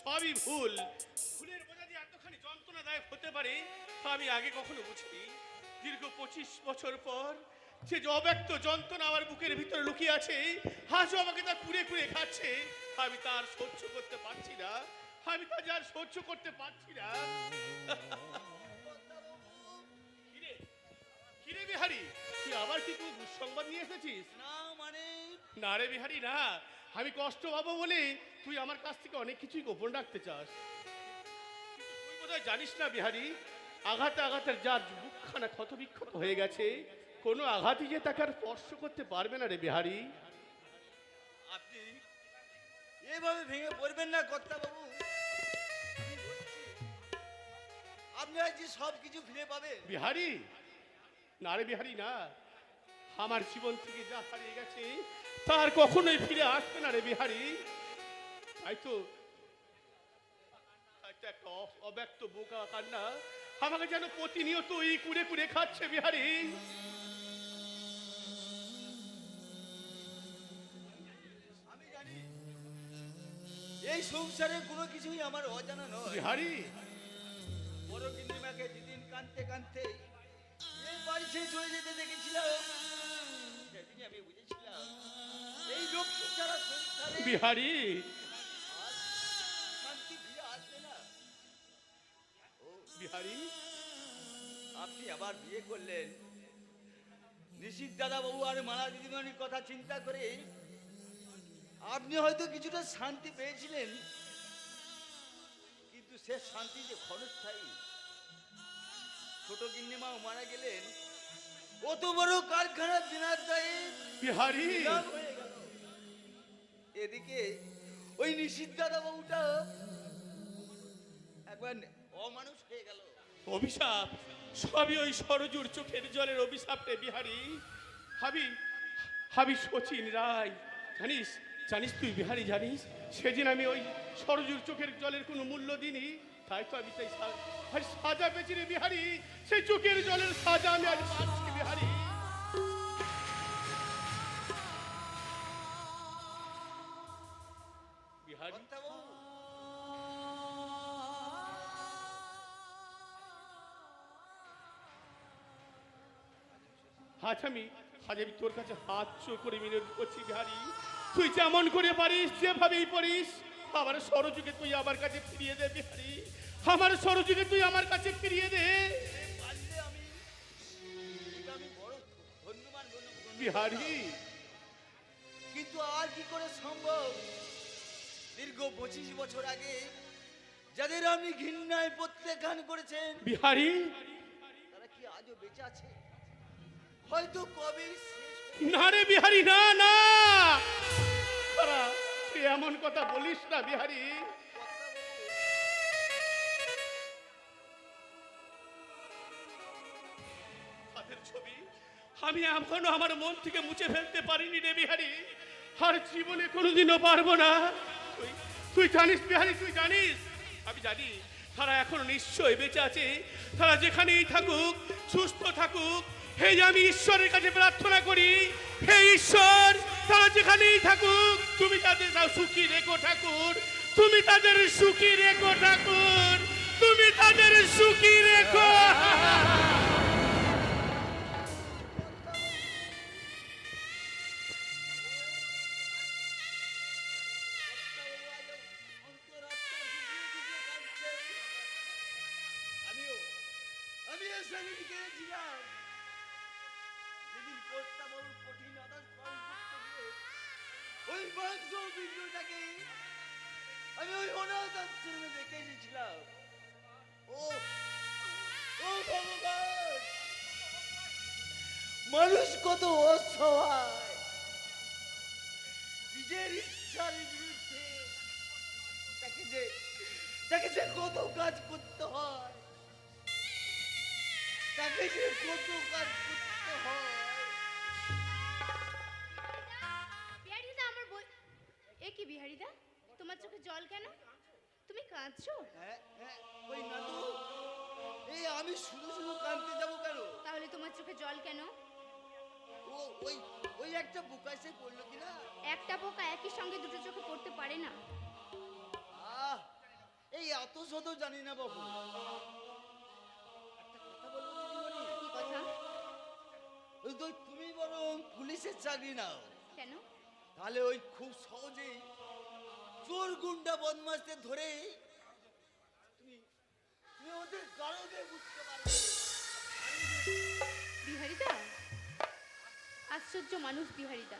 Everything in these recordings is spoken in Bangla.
সবই ভুল। ভুলের বোঝা যে এতখানি যন্ত্রণাদায়ক হতে পারে আমি আগে কখনো বুঝিনি। দীর্ঘ 25 বছর পর যে অব্যক্ত যন্ত্রণা আমার বুকের ভিতরে লুকিয়ে আছে, আজও আমাকে তা কুড়ে কুড়ে খাচ্ছে। আমি তার সহ্য করতে পারছি না, আমি তা যার সহ্য করতে পারছি না। কিরে কিরে বিহারি, তুই আবার কি তুই দুঃসংবাদ নিয়ে এসেছিস? না মানে না রে বিহারি না, আমি কষ্ট পাবো বলে তুই আমার কাছ থেকে অনেক কিছুই গোপন রাখতে চাস। কিন্তু তুই বোধহয় জানিস না বিহারি, আঘাতে আঘাতের যার বুকখানা ক্ষত বিক্ষত হয়ে গেছে, কোনো আঘাতই যে তাকে আর স্পর্শ করতে পারবে না রে বিহারি। আপনি এভাবে ভেঙে পড়বেন না কর্তা বাবু। আপনি আজ যে সব কিছু ফিরে পাবেন। বিহারি না রে বিহারি না, আমার জীবন থেকে যা হারিয়ে গেছে তার কখনোই ফিরে আসবে না রে বিহারি। তাই তো একটা অব্যক্ত বোকা কান্না আমাকে যেন প্রতিনিয়ত এই কুড়ে কুড়ে খাচ্ছে বিহারি। আমি জানি এই সংসারে কোনো কিছুই আমার অজানা নয় বিহারি। বড় গিন্নিমাকে যেদিন কাঁদতে কাঁদতে এই বাড়ি ছেড়ে চলে যেতে দেখেছিলাম, সেদিনই আমি বুঝেছিলাম এই লক্ষ্মী ছাড়া সংসারে বিহারি আর শান্তি ফিরে আসবে না। ও বিহারি আপনি আবার বিয়ে করলেন নিশিত দাদা বাবু আর মালা দিদিমণির কথা চিন্তা করে আপনি হয়তো কিছুটা শান্তি পেয়েছিলেন, কিন্তু সে শান্তি যে ক্ষণস্থায়ী। ছোট গিন্নিমাও মারা গেলেন, অত বড় কারখানা দিনার দায়ে বিহারি নীলাম হয়ে গেল। এদিকে ওই নিশিত দাদা বাবুটা একবার অমানুষ হয়ে গেল। অভিশাপ সবই ওই সরজুর চোখের জলের অভিশাপ রে বিহারি। হাবি হাবি শচীন রায়, জানিস জানিস তুই বিহারি জানিস, সেদিন আমি ওই সরজুর চোখের জলের কোনো মূল্য দিইনি, তাই তো আমি তাই সাজা পেয়েছি রে বিহারি। সেই চোখের জলের সাজা আমি আজ পাচ্ছি বিহারি। বিহারি কর্তাবাবু, আজ আমি তোর কাছে হাত চো করে মিনতি করছি বিহারি, তুই যেমন করে পারিস যেভাবেই পারিস আমার সরযুগে তুই আমার কাছে ফিরিয়ে দে বিহারি, আমার সরযুগে তুই আমার কাছে ফিরিয়ে দে পারলে আমি বড় ধন্যবাদ বিহারি। কিন্তু আর কি করে সম্ভব? দীর্ঘ 25 বছর আগে যাদের আপনি ঘৃণায় প্রত্যাখ্যান করেছেন বিহারি তারা কি আজও বেঁচে আছে? হয়তো কবে না রে বিহারি না না, তারা তুই এমন কথা বলিস না বিহারি। তাদের ছবি আমি এখনো আমার মন থেকে মুছে ফেলতে পারিনি রে বিহারি, আর জীবনে কোনোদিনও পারবো না। তুই তুই জানিস বিহারি, তুই জানিস আমি জানি তারা এখনো নিশ্চয়ই বেঁচে আছে। তারা যেখানেই থাকুক সুস্থ থাকুক, হে আমি ঈশ্বরের কাছে প্রার্থনা করি, হে ঈশ্বর তারা যেখানেই থাকুক তুমি তাদের সুখী রেখো ঠাকুর, তুমি তাদের সুখী রেখো ঠাকুর, তুমি তাদের সুখী রেখো। আমি এর সঙ্গে গিয়েছিলাম যেদিন কর্তাবাবুর কঠিন আদাস ওই মাংস বিন্দুটাকে আমি ওই অনাথ আশ্রমে দেখে এসেছিলাম। ও ও ভগবান, মানুষ কত অসহায়, নিজের ইচ্ছার বিরুদ্ধে তাকে যে কত কাজ করতে হয়, তাকে যে কত কাজ করতে হয়। বিহারিদা আমার বই, এ কি বিহারিদা তোমার চোখে জল কেন? তুমি কাঁদছো? হ্যাঁ হ্যাঁ, ওই নাদু, এই আমি শুধু শুধু কাঁদতে যাবো কেন? তাহলে তোমার চোখে জল কেন? ও ওই ওই একটা বোকা এসে পড়লো কিনা। একটা পোকা একই সঙ্গে দুটো চোখে পড়তে পারে না। আহ আমি এত শত জানি না বাবু। একটা কথা বলবো দিদিমণি? কি কথা? ওই তো তুমি বরং পুলিশের চাকরি নাও, কেন? তাহলে ওই খুব সহজেই চোর গুন্ডা বদমাশদের ধরে তুমি তুমি ওদের গাড়বে বুঝতে পারবে। বিহারিদা, আশ্চর্য মানুষ বিহারিদা।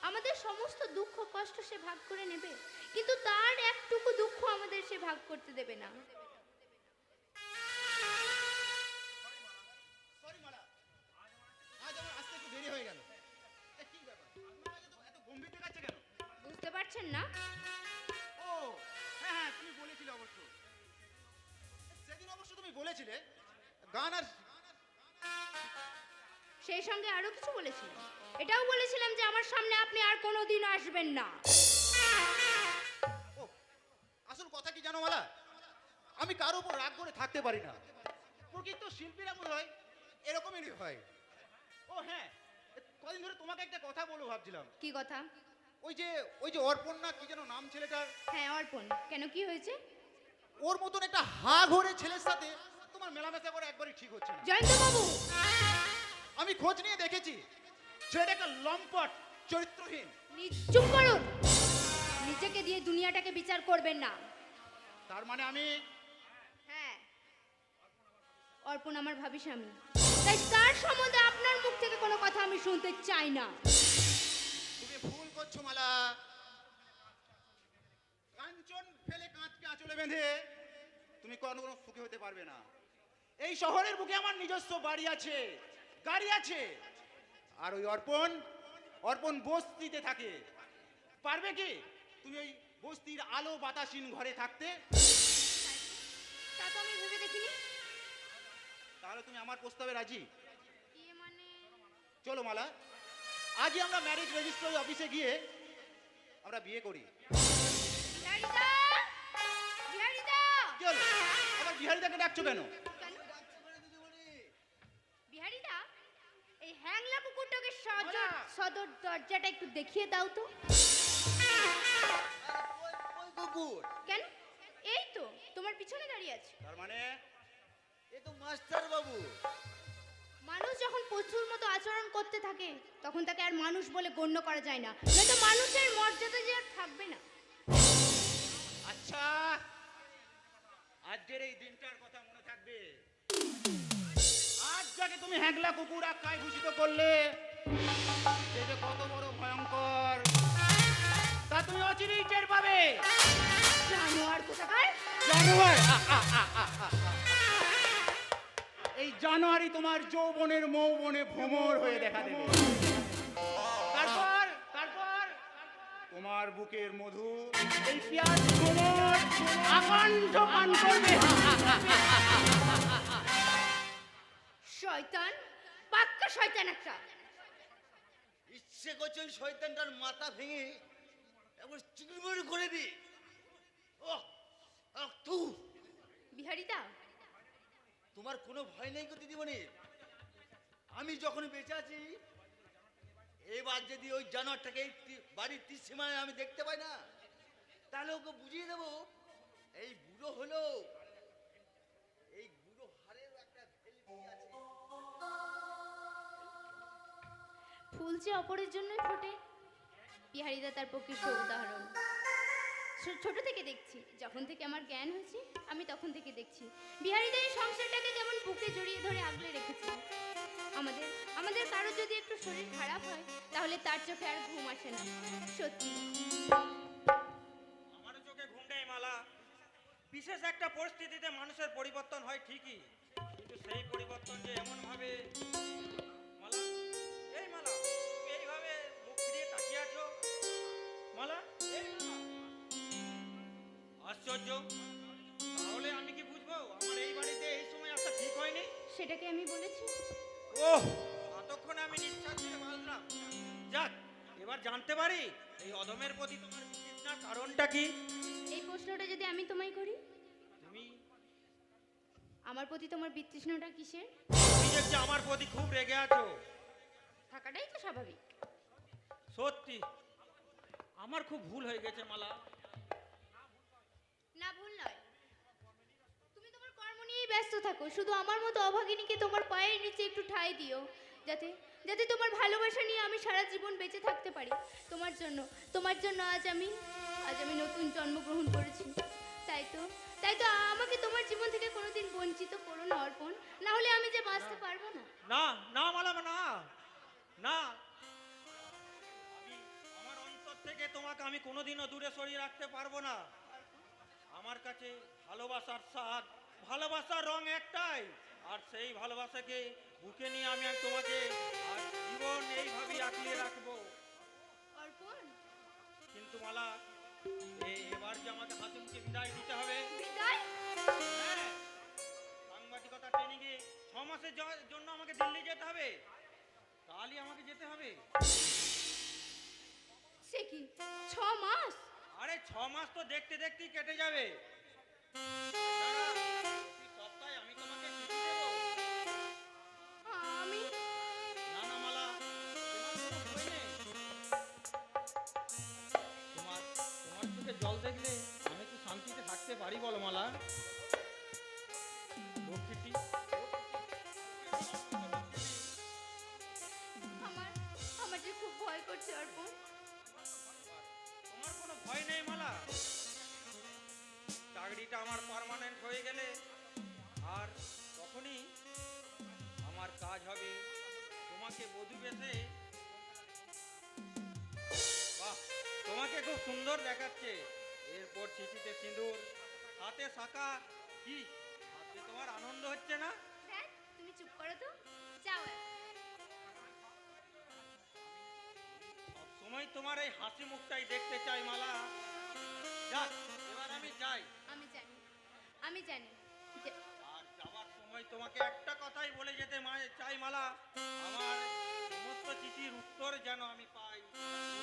আমাদের সমস্ত দুঃখ কষ্ট সে ভাগ করে নেবে, কিন্তু তার একটুকু দুঃখ আমাদের সে ভাগ করতে দেবে না। সরি মালা, আজ আমার আসতে একটু দেরি হয়ে গেল। কি ব্যাপার, আপনার আজ এত গম্ভীর দেখাচ্ছে কেন? বুঝতে পারছেন না? ও হ্যাঁ হ্যাঁ, তুমি বলেছিলে অবশ্য, সেদিন অবশ্য তুমি বলেছিলে গান আর সেই সঙ্গে আরো কিছু বলেছিলাম। এটাও বলেছিলাম যে আমার সামনে আপনি আর কোনোদিন আসবেন না। ও আসল কথা কি জানো মালা, আমি কারো উপর রাগ করে থাকতে পারি না। প্রকৃত শিল্পীরা বোধ হয় এরকমই হয়। ও হ্যাঁ, কদিন ধরে তোমাকে একটা কথা বলবো ভাবছিলাম। কি কথা? ওই যে অর্পণ না কি যেন নাম ছেলেটার, হ্যাঁ, অর্পণ। কেন, কি হয়েছে? ওর মতন একটা হা ঘরে ছেলের সাথে তোমার মেলামেশা করে একবারই ঠিক হচ্ছে না। জয়ন্ত বাবু, আমি খোঁজ নিয়ে দেখেছি ছেলেটা একটা লম্পট চরিত্রহীন। চুপ করুন। নিজেকে দিয়ে দুনিয়াটাকে বিচার করবেন না। তার মানে আমি হ্যাঁ, অর্পণ আমার ভাবি স্বামী, তাই তার সম্বন্ধে আপনার মুখ থেকে কোনো কথা আমি শুনতে চাই না। তুমি ভুল করছো মালা। কাঞ্চন ফেলে কাঁচকে আঁচলে বেঁধে তুমি কোনো সুখী হতে পারবে না। এই শহরের বুকে আমার নিজস্ব বাড়ি আছে, গাড়ি আছে, আর ওই অর্পণ বস্তিতে থাকে। পারবে কি তুমি ওই বস্তির আলো বাতাসহীন ঘরে থাকতে? তা তো আমি ভেবে দেখিনি। তাহলে তুমি আমার প্রস্তাবে রাজি? ইয়ে মানে, চলো মালা, আজই আমরা ম্যারেজ রেজিস্ট্রি অফিসে গিয়ে আমরা বিয়ে করি। বিহারিদা, বিহারিদা, কি হলো, আবার বিহারিদাকে ডাকছো কেন? কেন? বিহারিদা, এই হ্যাংলা কুকুরটাকে সদর সদর দরজাটা একটু দেখিয়ে দাও তো। ওই কুকুর, কেন? এই তো তোমার পিছনে দাঁড়িয়ে আছে। তার মানে এ তো মাস্টার বাবু। মানুষ যখন পশুর মতো আচরণ করতে থাকে তখন তাকে আর মানুষ বলে গণ্য করা যায় না, নয়তো মানুষের মর্যাদা যে আর থাকবে না। আচ্ছা, আজকের এই দিনটার কথা মনে থাকবে। আজ যাকে তুমি হ্যাংলা কুকুর আখ্যায় ভূষিত করলে, সে যে কত বড় ভয়ঙ্কর তা তুমি অচিরেই টের পাবে। জানোয়ার কোথাকার! জানোয়ার! এই জানুয়ারি তোমার যৌবনের মৌবনে ভ্রমর হয়ে দেখা দেবে। তারপর তোমার বুকের মধু এই পেঁয়াজ ভ্রমর আকণ্ঠ পান করবে। শয়তান, পাক্কা শয়তান একটা। ইচ্ছে করছে ওই শয়তানটার মাথা ভেঙে একবার চুরমুর করে দি। ও তু বিহারিদা, তোমার কোনো ভয় নেই গো দিদিমণি? আমি যখন বেঁচে আছি, এবার যদি ওই জানোয়ারটাকে এই বাড়ির সীমায় আমি দেখতে পাই না, তাহলে ওকে বুঝিয়ে দেবো এই বুড়ো হলো, এই বুড়ো হাড়ের একটা ভেলকি আছে। ফুল যে অপরের জন্যই ফোটে, বিহারিদা তার প্রকৃষ্ট উদাহরণ। ছোট থেকে দেখছি, যখন থেকে আমার জ্ঞান হয়েছে আমি তখন থেকে দেখছি বিহারিদা এই সংসারটাকে যেমন বুকে জড়িয়ে ধরে আগলে রেখেছে। আমাদের আমাদের কারো যদি একটু শরীর খারাপ হয় তাহলে তার চোখে আর ঘুম আসে না। সত্যি আমারও চোখে ঘুম নেই মালা। বিশেষ একটা পরিস্থিতিতে মানুষের পরিবর্তন হয় ঠিকই, কিন্তু সেই পরিবর্তন যে এমন ভাবে মালা, এই মালা তুমি এইভাবে মুখ ফিরিয়ে তাকিয়ে আছো মালা, এই মালা, আশ্চর্য। তাহলে আমি কি বুঝবো আমার এই বাড়িতে এই সময় আসা ঠিক হয়নি? সেটাকে আমি বলেছি। ওহ, এতক্ষণে আমি নিঃশ্বাস ছেড়ে বাঁচলাম। যাক, এবার জানতে পারি এই অদমের প্রতি তোমার বিতৃষ্ণার কারণটা কি। এই প্রশ্নটা যদি আমি তোমায় করি, তুমি আমার প্রতি তোমার বিতৃষ্ণাটা কিসের? তুমি দেখছি আমার প্রতি খুব রেগে আছো। থাকাটাই তো স্বাভাবিক। সত্যি আমার খুব ভুল হয়ে গেছে মালা। না, ভুল নয়, ব্যস্ত থাকো, শুধু আমার মতো অভাগিনীকে তোমার পায়ের নিচে একটু ঠাঁই দিও, যাতে যাতে তোমার ভালোবাসা নিয়ে আমি সারা জীবন বেঁচে থাকতে পারি। তোমার জন্য আজ আমি নতুন জন্মগ্রহণ করেছি। তাই তো আমাকে তোমার জীবন থেকে কোনোদিন বঞ্চিত করো না অর্পণ, না হলে আমি যে বাঁচতে পারবো না। না না মালা, না না, আমার অন্তর থেকে তোমাকে আমি কোনোদিনও দূরে সরিয়ে রাখতে পারবো না। আমার কাছে ভালোবাসার স্বাদ, ভালোবাসার রং একটাই, আর সেই ভালোবাসাকে বুকে নিয়ে আমি তোমাকে আর জীবন এইভাবেই আঁকড়িয়ে রাখবো। অর্পণ, কিন্তু মালা, এবার যে আমাকে হাসি মুখে বিদায় দিতে হবে। বিদায়? হ্যাঁ, সাংবাদিকতা ট্রেনিংয়ে 6 মাসের জন্য আমাকে দিল্লি যেতে হবে, কালই আমাকে যেতে হবে। সে কি 6 মাস? আরে 6 মাস তো দেখতে দেখতেই কেটে যাবে। তাছাড়া প্রতি সপ্তাহে আমি তোমাকে চিঠি দেবো। আমি না না মালা, তোমার কোনো ভয় নেই। তোমার চোখে জল দেখলে আমি কি শান্তিতে থাকতে পারি বলো মালা? লক্ষ্মীটি, আমার যে খুব ভয় করছে অর্পণ। তোমার কোনো ভয় নেই মালা। চাকরিটা আমার পার্মানেন্ট হয়ে গেলে আর তখনই আমার কাজ হবে তোমাকে বধূ বেশে। বাহ, তোমাকে খুব সুন্দর দেখাচ্ছে। এরপর চিঠিতে সিঁদুর, হাতে শাঁখা। কি ভাবতে তোমার আনন্দ হচ্ছে না? দেখ, তুমি চুপ করো তো, যাও। সব সময় তোমার এই হাসি মুখটাই দেখতে চাই মালা। যাক, এবার আমি যাই। আমি জানি যে আর যাওয়ার সময় তোমাকে একটা কথাই বলে যেতে চাই মালা, আমার সমস্ত চিঠির উত্তর যেন আমি পাই,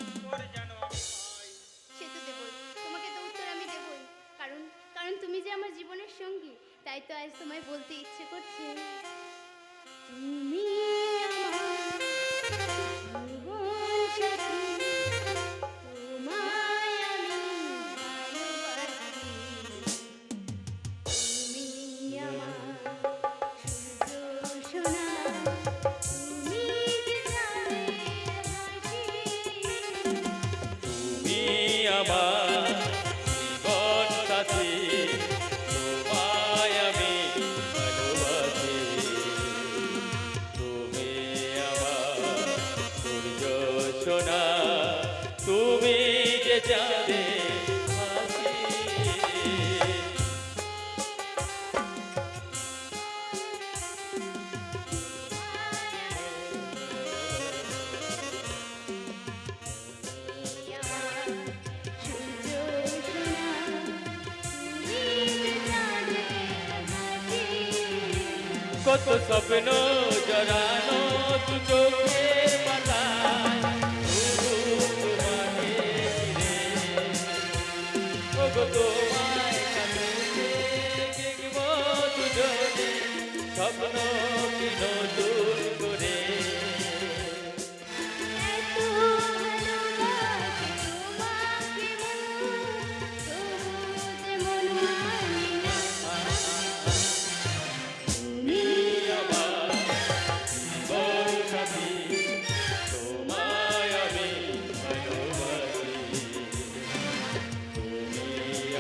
উত্তর যেন আমি পাই। সে তো দেবই, তোমাকে তো উত্তর আমি দেবই, কারণ তুমি যে আমার জীবনের সঙ্গী। তাই তো আজ তোমায় বলতে ইচ্ছে করছে, তুমি আমার জীবন সাথী, তোমায় আমি ভালোবাসি। তুমি আমার সূর্য সোনা, তুমি যে চাঁদের হাসি। তুমি আমার জীবন সাথী, তোমায় আমি ভালোবাসি। তুমি আমার সূর্য সোনা, তুমি যে চাঁদের হাসি। কত স্বপ্ন জড়ানো দু চোখের পাতায়, শুধু তোমাকে ঘিরে। ওগো তোমায় কাছে দেখব দুজনে, স্বপ্ন কি নতুন করে। তুমি আমার জীবন সাথী, তোমায় আমি ভালোবাসি। তুমি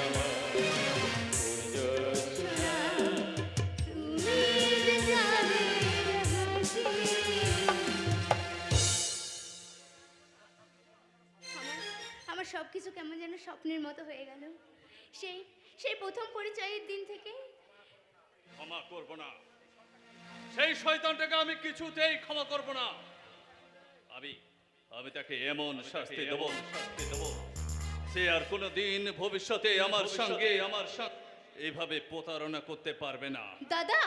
আমার সূর্য সোনা, আমার সবকিছু কেমন যেন স্বপ্নের মতো হয়ে গেল। সেই প্রথম পরিচয়ের দিন থেকে ক্ষমা করব না, সেই শয়তানটাকে আমি কিছুতেই ক্ষমা করব না। আমি তাকে এমন শাস্তি দেব, সে আর কোনোদিন ভবিষ্যতে আমার সঙ্গে এইভাবে প্রতারণা করতে পারবে না। দাদা।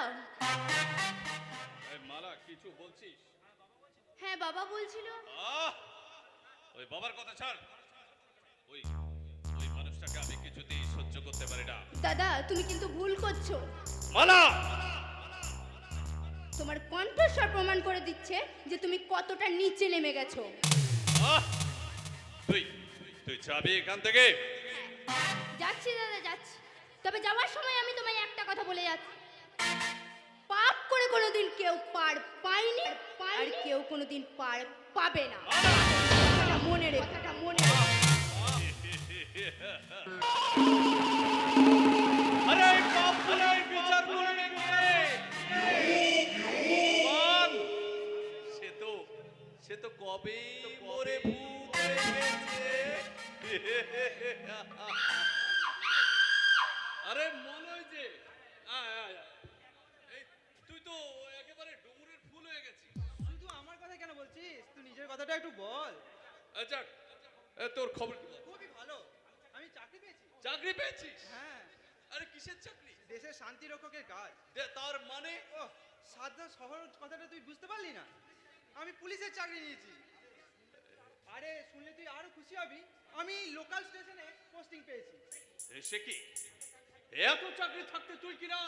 এই মালা, কিছু বলছিস? হ্যাঁ, বাবা বলছিল। ওই বাবার কথা ছাড়। ওই মানুষটাকে আমি কিছুতেই সহ্য করতে পারি না। দাদা, তুমি কিন্তু ভুল করছো। মালা, তোমার কণ্ঠস্বর প্রমাণ করে দিচ্ছে যে তুমি কতটা নিচে নেমে গেছো। তুই যাবি এখান থেকে? যাচ্ছি দাদা, যাচ্ছি। তবে যাওয়ার সময় আমি তোমায় একটা কথা বলে যাচ্ছি, পাপ করে কোনোদিন কেউ পার পায়নি, আর কেউ কোনোদিন পার পাবে না। কথাটা মনে রেখো, কথাটা মনে রেখো। আরে পাপ করে বিচার করবে কে? ভগবান! সে তো কবে মরে ভূত হয়ে গেছে। আরে মলয় যে আয় আয় আয়। এই তুই তো একেবারে ডুমুরের ফুল হয়ে গেছিস। শুধু আমার কথা কেন বলছিস, তুই নিজের কথাটা একটু বল। আচ্ছা তোর খবর কি বল? খুবই ভালো, আমি চাকরি পেয়েছি। চাকরি পেয়েছিস? হ্যাঁ, আরে কিসের চাকরি? দেশের শান্তি রক্ষকের কাজ। তার মানে ও সাদা শহর কথাটা তুই বুঝতে পারলি না? আমি পুলিশের চাকরি নিয়েছি। আরে শুনলে তুই আরো খুশি হবি, আমি লোকাল স্টেশনে পোস্টিং পেয়েছি। সে কি এত চাকরি থাকতে তুই কিনা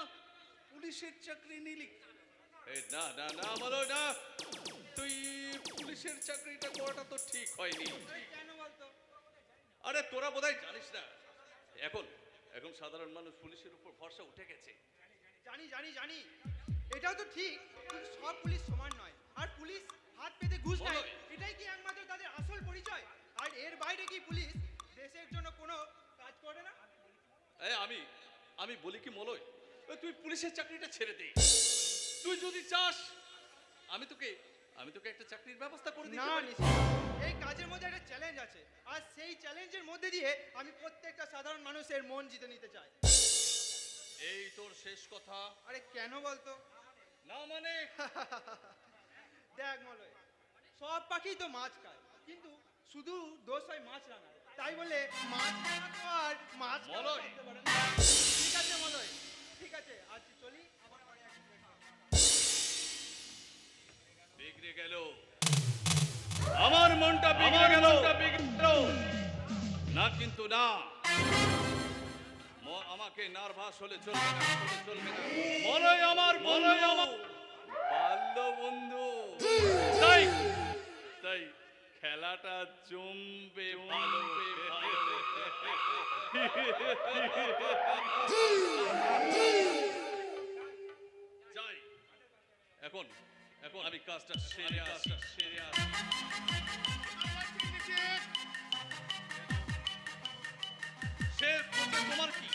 পুলিশের চাকরি নিলি? না না না মলয় না, তুই পুলিশের চাকরিটা করাটা তো ঠিক হয়নি। কেন বলতো? আরে তোরা বোধহয় জানিস না, এখন এখন সাধারণ মানুষ পুলিশের উপর ভরসা উঠে গেছে। জানি জানি জানি, এটাও তো ঠিক, কিন্তু সব পুলিশ সমান নয়। আর পুলিশ হাত পেতে ঘুষ নেয়, বলোই। এটাই কি একমাত্র তাদের আসল পরিচয়? আর এর বাইরে কি পুলিশ দেশের জন্য কোনো কাজ করে না? আমি আমি বলি কি মলয়, তুই পুলিশের চাকরিটা ছেড়ে দে। তুই যদি চাস আমি তোকে একটা চাকরির ব্যবস্থা করে দিতে না পারি। নিশি, এই কাজের মধ্যে একটা চ্যালেঞ্জ আছে, আর সেই চ্যালেঞ্জের মধ্যে দিয়ে আমি প্রত্যেকটা সাধারণ মানুষের মন জিতে নিতে চাই। এই তোর শেষ কথা? আরে কেন বলতো? না মানে দেখ মলয়, সব পাখি তো মাছ খায়, কিন্তু শুধু দোষ হয় মাছ রাঙার। তাই বলে মাছ রাঙা তো আর মাছ খাওয়া মলয়। করতে পারে না। ঠিক আছে মলয়, ঠিক আছে, আজ চলি, আমার বাড়ি আসি। বিগড়ে গেল আমার মনটা, বিগড়ে গেল না, কিন্তু না, আমাকে নার্ভাস হলে চলবে না, চলবে না। মলয় আমার বাল্য বন্ধু, তাই তাই খেলাটা জমবে ভালো। যাই, এখন এখন আমি কাজটা সেরে আসি। শেষ বলতে তোমার কি?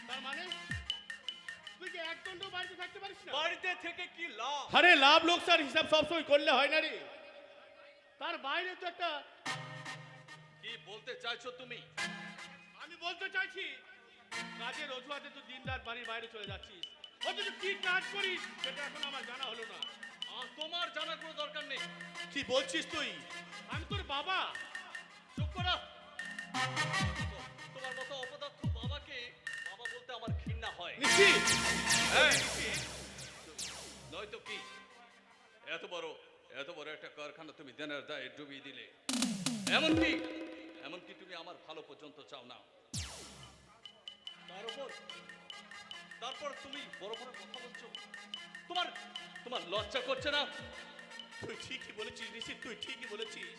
তার মানে তুই কি এক ঘন্টা বাড়িতে থাকতে পারিস না? বাড়িতে থেকে কি লাভ? আরে লাভ লোকসান হিসাব সবসময় করলে হয় না রে। তার বাইরে তো একটা, কি বলতে চাইছো তুমি? আমি বলতে চাইছি, কাজের অজুহাতে তো দিন রাত বাড়ির বাইরে চলে যাচ্ছিস, অথচ কি কাজ করিস সেটা এখন আমার জানা হলো না। তোমার জানার কোনো দরকার নেই। কি বলছিস তুই? আমি তোর বাবা। চুপ করো। তোমার মতো অপদার্থ বাবাকে বাবা বলতে আমার ঘৃণা হয়। নিশ্চিত নয়তো কি এত বড় একটা কারখানা তুমি দেনার দায়ে ডুবিয়ে দিলে। এমনকি তুমি আমার ভালো পর্যন্ত চাও না। তারপর তুমি বড় বড় কথা বলছো। তোমার লজ্জা করছে না? তুই ঠিকই বলেছিস নিশ্চিত, তুই ঠিকই বলেছিস।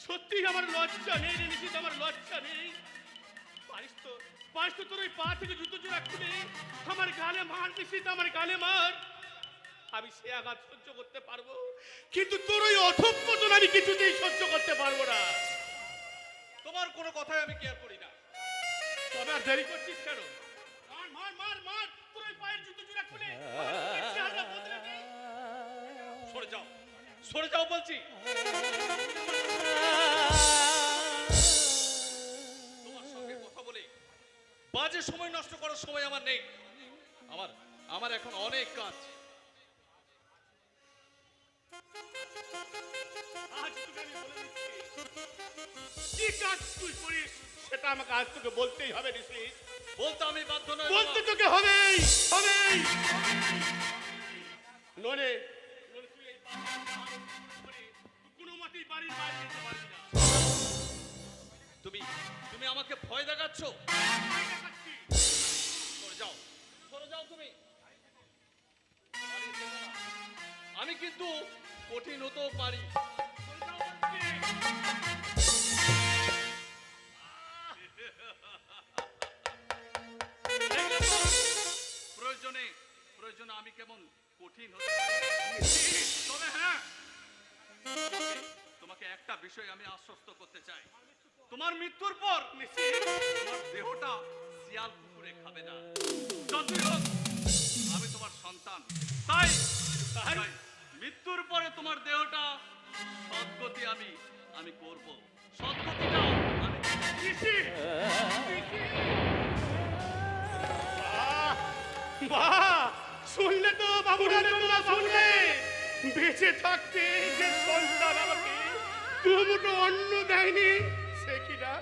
সত্যি আমার লজ্জা নেই রে নিশ্চিত, আমার লজ্জা নেই। পারিস তো তোর ওই পা থেকে জুতো জোড়া খুলে আমার গালে মার নিশ্চিত, আমার গালে মার। আমি সে আঘাত সহ্য করতে পারবো, কিন্তু তোর ওই অধঃপতন আমি কিছুতেই সহ্য করতে পারবো না। তোমার কোনো কথাই আমি কেয়ার করি না। তবে আর দেরি করছিস কেন? মার মার মার মার, তোর ওই পায়ের জুতো জোড়া খুলে আমার চেহারা বদলে দে। সরে যাও বলছি। তোমার সঙ্গে কথা বলে বাজে সময় নষ্ট করার সময় আমার নেই। আমার এখন অনেক কাজ। আজ তোকে আমি বলে দিচ্ছি, কি কাজ তুই করিস সেটা আমাকে আজ তোকে বলতেই হবে নিশ্চিত। বলতে আমি বাধ্য নই। বলতে তোকে হবেই হবেই। নরে তুই এই কোনো মতেই বাড়ির বাইরে যেতে পারবি না। তুমি আমাকে ভয় দেখাচ্ছ। ভয় দেখাচ্ছি। সরে যাও তুমি। বাড়ি যেতে না। আমি কিন্তু কঠিন হতেও পারি। প্রয়োজনে বিষয়ে আমি আশ্বস্ত করতে চাই। তোমার মৃত্যুর পর তোমার দেহটা শিয়াল কুকুরে খাবে না। যতই হোক আমি তোমার সন্তান, তাই তাই মৃত্যুর পরে তোমার দেহটা সদ্গতি আমি করব। সদ্গতিটা আমি বাহ, শুনলে তো বাবুরা, তোমরা শুনলে? বেঁচে থাকতে যে সন্তান আমাকে দুমুঠো অন্ন দেয়নি, সে কিনা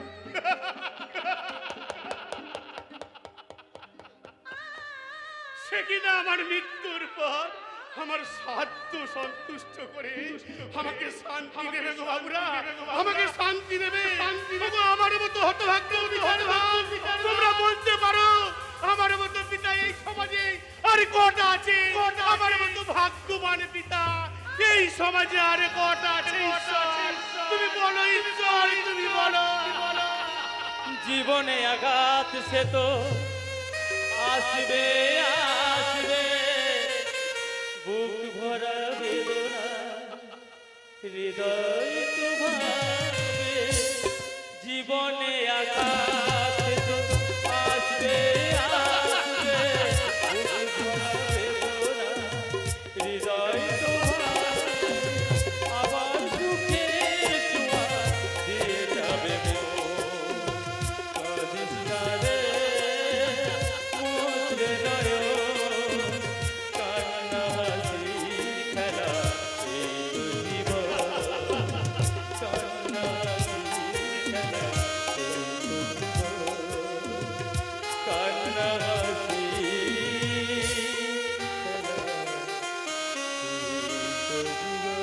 সে কিনা আমার মৃত্যুর পর আমার সাধ্য সন্তুষ্ট করে আমাকে শান্তি দেবে গো বাবুরা, আমাকে শান্তি দেবে। আমার মতো হতভাগ্য তোমরা বলতে পারো, আমার মতো পিতা এই সমাজে আর কটা আছে? আমার মতো ভাগ্যবান পিতা এই সমাজে আর কটা আছে? তুমি বলো ঈশ্বর, তুমি বলো। জীবনে আঘাত সে তো আসবে আসবে, বুক ভরা বেদনা হৃদয় তো ভাঙবে। জীবনে আঘাত সে তো আসবে আসবে, বুক ভরা বেদনা হৃদয় তো ভাঙবে। আবার সুখে ছোঁয়া দিয়ে যাবে কাঁদিস না রে মুচড়ে নয়ন, কান্না হাসি খেলা এই তো জীবন, কান্না হাসি খেলা এই তো জীবন, কান্না হাসি খেলা এই তো জীবন।